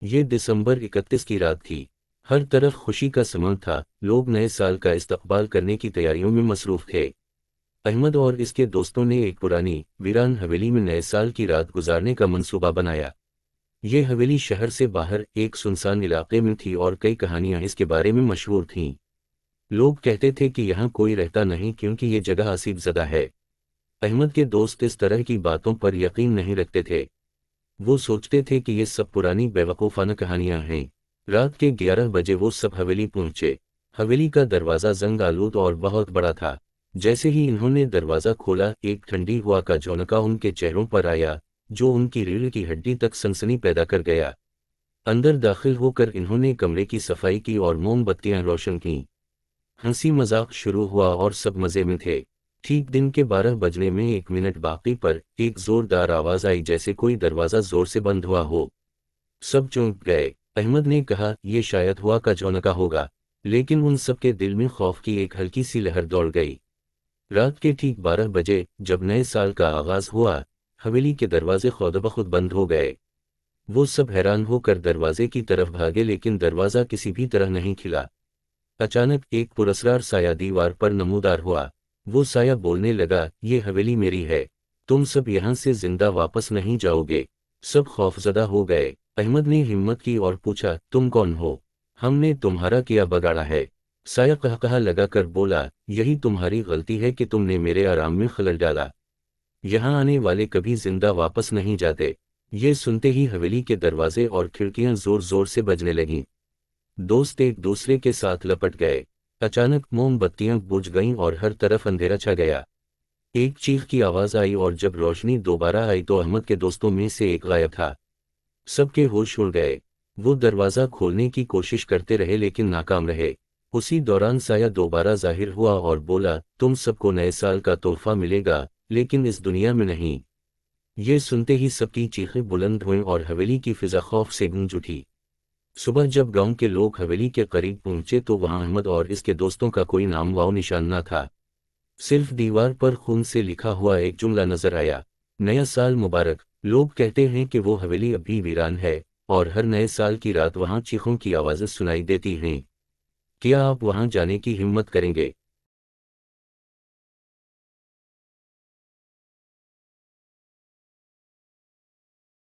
یہ دسمبر 31 کی رات تھی۔ ہر طرف خوشی کا سماں تھا، لوگ نئے سال کا استقبال کرنے کی تیاریوں میں مصروف تھے۔ احمد اور اس کے دوستوں نے ایک پرانی ویران حویلی میں نئے سال کی رات گزارنے کا منصوبہ بنایا۔ یہ حویلی شہر سے باہر ایک سنسان علاقے میں تھی اور کئی کہانیاں اس کے بارے میں مشہور تھیں۔ لوگ کہتے تھے کہ یہاں کوئی رہتا نہیں کیونکہ یہ جگہ آسیب زدہ ہے۔ احمد کے دوست اس طرح کی باتوں پر یقین نہیں رکھتے تھے۔ وہ سوچتے تھے کہ یہ سب پرانی بیوقوفانہ کہانیاں ہیں۔ رات کے 11 بجے وہ سب حویلی پہنچے۔ حویلی کا دروازہ زنگ آلود اور بہت بڑا تھا۔ جیسے ہی انہوں نے دروازہ کھولا، ایک ٹھنڈی ہوا کا جھونکا ان کے چہروں پر آیا جو ان کی ریڑھ کی ہڈی تک سنسنی پیدا کر گیا۔ اندر داخل ہو کر انہوں نے کمرے کی صفائی کی اور موم بتیاں روشن کیں۔ ہنسی مذاق شروع ہوا اور سب مزے میں تھے۔ ٹھیک دن کے 12 بجنے میں 1 منٹ باقی پر ایک زوردار آواز آئی جیسے کوئی دروازہ زور سے بند ہوا ہو۔ سب چونک گئے۔ احمد نے کہا یہ شاید ہوا کا جھونکا ہوگا، لیکن ان سب کے دل میں خوف کی ایک ہلکی سی لہر دوڑ گئی۔ رات کے ٹھیک 12 بجے جب نئے سال کا آغاز ہوا، حویلی کے دروازے خود بخود بند ہو گئے۔ وہ سب حیران ہو کر دروازے کی طرف بھاگے لیکن دروازہ کسی بھی طرح نہیں کھلا۔ اچانک ایک پراسرار سایہ دیوار پر نمودار ہوا۔ وہ سایہ بولنے لگا، یہ حویلی میری ہے، تم سب یہاں سے زندہ واپس نہیں جاؤ گے۔ سب خوفزدہ ہو گئے۔ احمد نے ہمت کی اور پوچھا، تم کون ہو؟ ہم نے تمہارا کیا بگاڑا ہے؟ سایہ قہقہا لگا کر بولا، یہی تمہاری غلطی ہے کہ تم نے میرے آرام میں خلل ڈالا۔ یہاں آنے والے کبھی زندہ واپس نہیں جاتے۔ یہ سنتے ہی حویلی کے دروازے اور کھڑکیاں زور زور سے بجنے لگیں۔ دوست ایک دوسرے کے ساتھ لپٹ گئے۔ اچانک موم بتیاں بجھ گئیں اور ہر طرف اندھیرا چھا گیا۔ ایک چیخ کی آواز آئی اور جب روشنی دوبارہ آئی تو احمد کے دوستوں میں سے ایک غائب تھا۔ سب کے ہوش اڑ گئے۔ وہ دروازہ کھولنے کی کوشش کرتے رہے لیکن ناکام رہے۔ اسی دوران سایہ دوبارہ ظاہر ہوا اور بولا، تم سب کو نئے سال کا تحفہ ملے گا، لیکن اس دنیا میں نہیں۔ یہ سنتے ہی سب کی چیخیں بلند ہوئیں اور حویلی کی فضا خوف سے گونج اٹھی۔ صبح جب گاؤں کے لوگ حویلی کے قریب پہنچے تو وہاں احمد اور اس کے دوستوں کا کوئی نام و نشان نہ تھا۔ صرف دیوار پر خون سے لکھا ہوا ایک جملہ نظر آیا، نیا سال مبارک۔ لوگ کہتے ہیں کہ وہ حویلی اب بھی ویران ہے اور ہر نئے سال کی رات وہاں چیخوں کی آوازیں سنائی دیتی ہیں۔ کیا آپ وہاں جانے کی ہمت کریں گے؟